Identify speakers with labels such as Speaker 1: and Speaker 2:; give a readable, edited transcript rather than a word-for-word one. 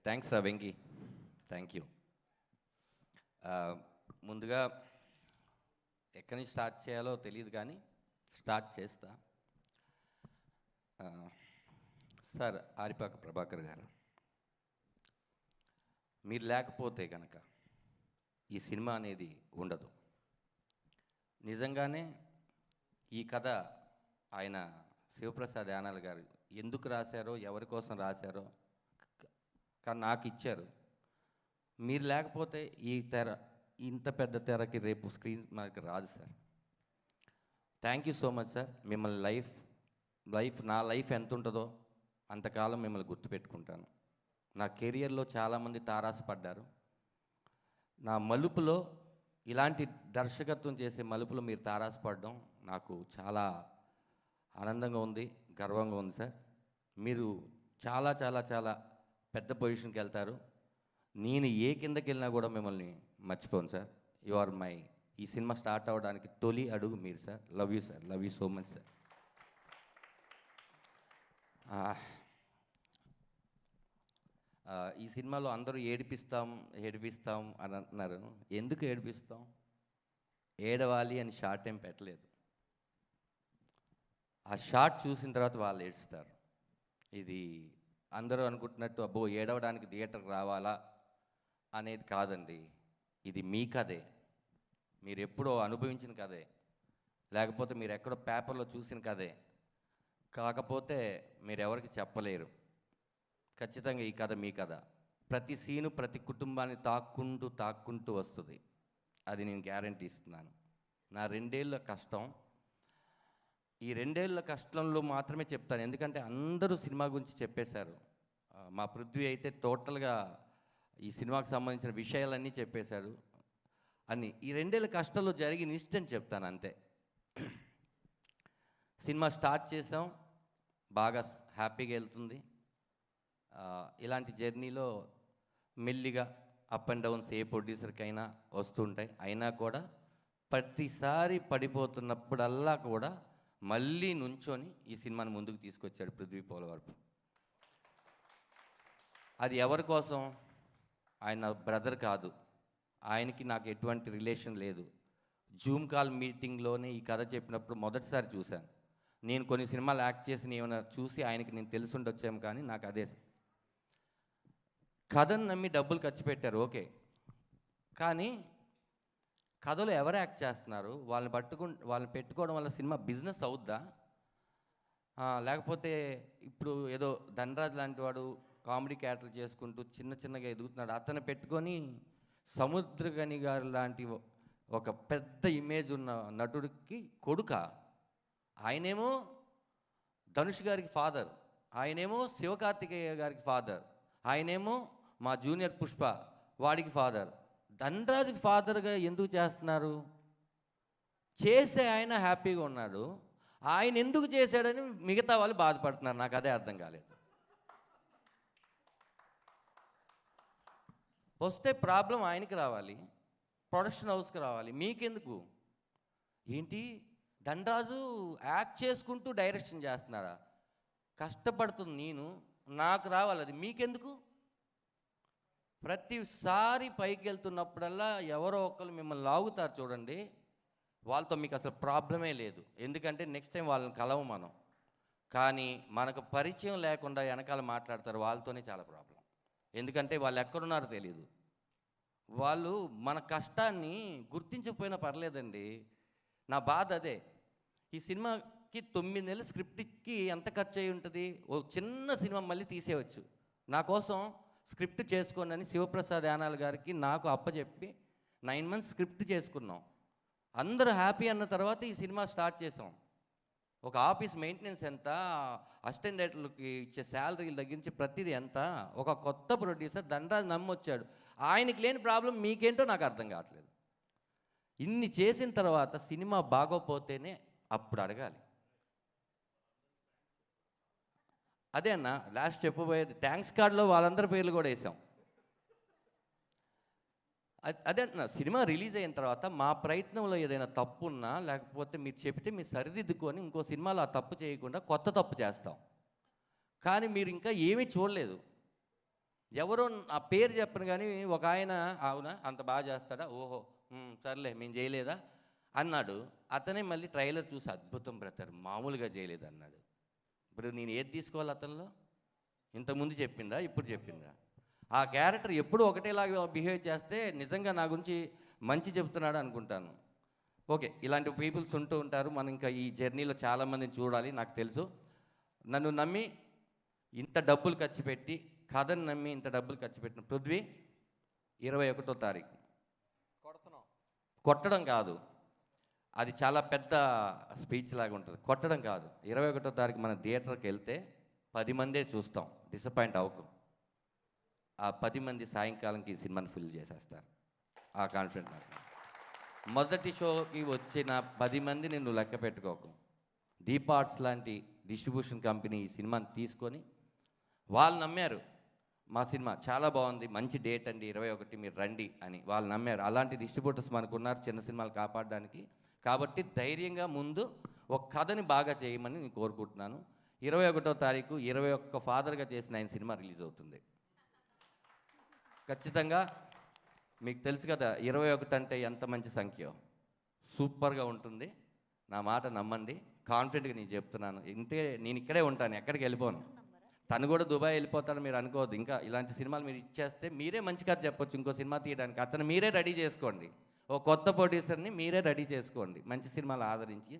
Speaker 1: Thanks రా Venky, thank you. ముందుగా ఎక్కడి నుంచి స్టార్ట్ చేయాలో తెలియదు కానీ స్టార్ట్ చేస్తా. సార్ ఆరిపాక ప్రభాకర్ గారు, మీరు లేకపోతే కనుక ఈ సినిమా అనేది ఉండదు. నిజంగానే ఈ కథ ఆయన శివప్రసాద్ యానాల్ గారు ఎందుకు రాశారో, ఎవరి కోసం రాశారో కానీ నాకు ఇచ్చారు. మీరు లేకపోతే ఈ తెర, ఇంత పెద్ద తెరకి రేపు స్క్రీన్ మనకి రాదు sir. Thank you so much sir. మిమ్మల్ని నా లైఫ్ ఎంత ఉంటుందో అంతకాలం మిమ్మల్ని గుర్తుపెట్టుకుంటాను. నా కెరియర్లో చాలామంది తారాసపడ్డారు. నా మలుపులో ఇలాంటి దర్శకత్వం చేసే మలుపులో మీరు తారాసపడడం నాకు చాలా ఆనందంగా ఉంది, గర్వంగా ఉంది సార్. మీరు చాలా చాలా చాలా పెద్ద పొజిషన్కి వెళ్తారు. నేను ఏ కిందకి వెళ్ళినా కూడా మిమ్మల్ని మర్చిపోను సార్. యు ఆర్ మై, ఈ సినిమా స్టార్ట్ అవ్వడానికి తొలి అడుగు మీరు sir. Love you sir, love you so much sir. ఈ సినిమాలో అందరూ ఏడిపిస్తాం అని అంటున్నారు. ఎందుకు ఏడిపిస్తాం? ఏడవాలి అని షార్ట్ ఏం పెట్టలేదు. ఆ షార్ట్ చూసిన తర్వాత వాళ్ళు ఏడుస్తారు. ఇది అందరూ అనుకుంటున్నట్టు అబ్బో ఏడవడానికి థియేటర్కి రావాలా అనేది కాదండి. ఇది మీ కథే, మీరు ఎప్పుడో అనుభవించిన కథే, లేకపోతే మీరు ఎక్కడో పేపర్లో చూసిన కథే. కాకపోతే మీరు ఎవరికి చెప్పలేరు. ఖచ్చితంగా ఈ కథ మీ కథ. ప్రతి సీను ప్రతి కుటుంబాన్ని తాక్కుంటూ వస్తుంది. అది నేను గ్యారంటీ ఇస్తున్నాను. నా 2 ఏళ్ళ కష్టం, ఈ 2 ఏళ్ళ కష్టంలో మాత్రమే చెప్తాను. ఎందుకంటే అందరూ సినిమా గురించి చెప్పేశారు. మా పృథ్వీ అయితే టోటల్గా ఈ సినిమాకి సంబంధించిన విషయాలన్నీ చెప్పేశారు. అన్నీ ఈ 2 ఏళ్ళ కష్టంలో జరిగిన ఇన్సిడెంట్ చెప్తాను అంతే. సినిమా స్టార్ట్ చేసాం, బాగా హ్యాపీగా వెళ్తుంది. ఇలాంటి జర్నీలో మెల్లిగా అప్ అండ్ డౌన్స్ ఏ ప్రొడ్యూసర్కైనా వస్తుంటాయి. అయినా కూడా ప్రతిసారి పడిపోతున్నప్పుడల్లా కూడా మళ్ళీ నుంచొని ఈ సినిమాని ముందుకు తీసుకొచ్చాడు పృథ్వీ పోలవరపు. అది ఎవరి కోసం? ఆయన బ్రదర్ కాదు, ఆయనకి నాకు ఎటువంటి రిలేషన్ లేదు. జూమ్ కాల్ మీటింగ్లోనే ఈ కథ చెప్పినప్పుడు మొదటిసారి చూశాను. నేను కొన్ని సినిమాలు యాక్ట్ చేసి ఏమైనా చూసి ఆయనకి నేను తెలుసుండొచ్చాము, కానీ నాకు అదే కథను నమ్మి డబ్బులు ఖర్చు పెట్టారు, ఓకే. కానీ కథలో ఎవరు యాక్ట్ చేస్తున్నారు? వాళ్ళని పెట్టుకోవడం వల్ల సినిమా బిజినెస్ అవుద్దా? లేకపోతే ఇప్పుడు ఏదో ధనరాజ్ లాంటి వాడు కామెడీ క్యారెక్టర్ చేసుకుంటూ చిన్నగా ఎదుగుతున్నాడు, అతను పెట్టుకొని సముద్రగని గారు లాంటి ఒక పెద్ద ఇమేజ్ ఉన్న నటుడికి కొడుక? ఆయనేమో ధనుష్ గారికి ఫాదర్, ఆయనేమో శివకార్తికేయ గారికి ఫాదర్, ఆయనేమో మా జూనియర్ పుష్ప వాడికి ఫాదర్. ధనరాజుకి ఫాదర్గా ఎందుకు చేస్తున్నారు? చేసే ఆయన హ్యాపీగా ఉన్నాడు, ఆయన ఎందుకు చేశాడని మిగతా వాళ్ళు బాధపడుతున్నారు. నాకు అదే అర్థం కాలేదు. వస్తే ప్రాబ్లం ఆయనకి రావాలి, ప్రొడక్షన్ హౌస్కి రావాలి, మీకెందుకు? ఏంటి ధనరాజు యాక్ట్ చేసుకుంటూ డైరెక్షన్ చేస్తున్నారా? కష్టపడుతుంది నేను, నాకు రావాలి, అది మీకెందుకు? ప్రతిసారి పైకి వెళ్తున్నప్పుడల్లా ఎవరో ఒకరు మిమ్మల్ని లాగుతారు చూడండి, వాళ్ళతో మీకు అసలు ప్రాబ్లమే లేదు. ఎందుకంటే నెక్స్ట్ టైం వాళ్ళని కలవు మనం. కానీ మనకు పరిచయం లేకుండా వెనకాల మాట్లాడతారు, వాళ్ళతోనే చాలా ప్రాబ్లం. ఎందుకంటే వాళ్ళు ఎక్కడున్నారో తెలియదు. వాళ్ళు మన కష్టాన్ని గుర్తించకపోయినా పర్లేదండి. నా బాధ అదే. ఈ సినిమాకి 9 నెలల స్క్రిప్ట్కి ఎంత ఖర్చు అయి ఉంటుంది? ఓ చిన్న సినిమా మళ్ళీ తీసేయవచ్చు. నా కోసం స్క్రిప్ట్ చేసుకోండి అని శివప్రసాద్ యానాల్ గారికి నాకు అప్పచెప్పి 9 మంత్స్ స్క్రిప్ట్ చేసుకున్నాం. అందరూ హ్యాపీ అన్న తర్వాత ఈ సినిమా స్టార్ట్ చేసాం. ఒక ఆఫీస్ మెయింటెనెన్స్ ఎంత, అసిస్టెంట్ డైరెక్టర్లకి ఇచ్చే శాలరీలు తగ్గించి ప్రతిదీ ఎంత. ఒక కొత్త ప్రొడ్యూసర్ ధనరాజు నమ్మొచ్చాడు, ఆయనకి లేని ప్రాబ్లం మీకేంటో నాకు అర్థం కావట్లేదు. ఇన్ని చేసిన తర్వాత సినిమా బాగోపోతేనే అప్పుడు అడగాలి. అదే అన్న లాస్ట్ చెప్పబోయేది. థ్యాంక్స్ కార్డులో వాళ్ళందరి పేర్లు కూడా వేసాం. అదే అంటున్నా, సినిమా రిలీజ్ అయిన తర్వాత మా ప్రయత్నంలో ఏదైనా తప్పు ఉన్నా, లేకపోతే మీరు చెప్తే మీరు సరిదిద్దుకొని ఇంకో సినిమాలో ఆ తప్పు చేయకుండా కొత్త తప్పు చేస్తాం. కానీ మీరు ఇంకా ఏమీ చూడలేదు. ఎవరో ఆ పేరు చెప్పను కానీ ఒక ఆయన అవునా అంత బాగా చేస్తాడా ఓహో సర్లే మేము చేయలేదా అన్నాడు. అతనే మళ్ళీ ట్రైలర్ చూసి అద్భుతం బ్రదర్ మామూలుగా చేయలేదు అన్నాడు. ఇప్పుడు నేను ఏది తీసుకోవాలి అతనిలో? ఇంతకుముందు చెప్పిందా ఇప్పుడు చెప్పిందా? ఆ క్యారెక్టర్ ఎప్పుడు ఒకటేలాగా బిహేవ్ చేస్తే నిజంగా నా గురించి మంచి చెప్తున్నాడు అనుకుంటాను. ఓకే, ఇలాంటి పీపుల్స్ ఉంటూ ఉంటారు. మనం ఇంకా ఈ జర్నీలో చాలామందిని చూడాలి. నాకు తెలుసు నన్ను నమ్మి ఇంత డబ్బులు ఖర్చు పెట్టి కథను నమ్మి ఇంత డబ్బులు ఖర్చు పెట్టిన పృథ్వీ 21వ తారీఖు కొట్టడం కాదు, అది చాలా పెద్ద స్పీచ్ లాగా ఉంటుంది. కొట్టడం కాదు, 21వ తారీఖు మన థియేటర్కి వెళ్తే 10 మందే చూస్తాం, డిసప్పాయింట్ అవ్వకు. ఆ 10 మంది సాయంకాలంకి ఈ సినిమాని ఫిల్ చేసేస్తారు. ఆ కాన్ఫిడెంట్ నాకు. మొదటి షోకి వచ్చిన 10 మందిని నువ్వు లెక్క పెట్టుకోకు. దీపార్ట్స్ లాంటి డిస్ట్రిబ్యూషన్ కంపెనీ ఈ సినిమాని తీసుకొని వాళ్ళు నమ్మారు, మా సినిమా చాలా బాగుంది, మంచి డేట్ అండి 21 మీరు రండి అని వాళ్ళు నమ్మారు. అలాంటి డిస్ట్రిబ్యూటర్స్ మనకు ఉన్నారు చిన్న సినిమాలు కాపాడడానికి. కాబట్టి ధైర్యంగా ముందు ఒక కథని బాగా చేయమని నేను కోరుకుంటున్నాను. 21వ తారీఖు 21 ఫాదర్గా చేసిన ఆయన సినిమా రిలీజ్ అవుతుంది. ఖచ్చితంగా మీకు తెలుసు కదా 21 అంటే ఎంత మంచి సంఖ్య, సూపర్గా ఉంటుంది. నా మాట నమ్మండి, కాన్ఫిడెంట్గా నేను చెప్తున్నాను. ఇంతే, నేను ఇక్కడే ఉంటాను, ఎక్కడికి వెళ్ళిపోను. తను కూడా దుబాయ్ వెళ్ళిపోతాడు మీరు అనుకోవద్దు. ఇంకా ఇలాంటి సినిమాలు మీరు ఇచ్చేస్తే మీరే మంచి కథ చెప్పొచ్చు ఇంకో సినిమా తీయడానికి. అతను మీరే రెడీ చేసుకోండి, ఓ కొత్త ప్రొడ్యూసర్ని మీరే రెడీ చేసుకోండి, మంచి సినిమాలు ఆదరించి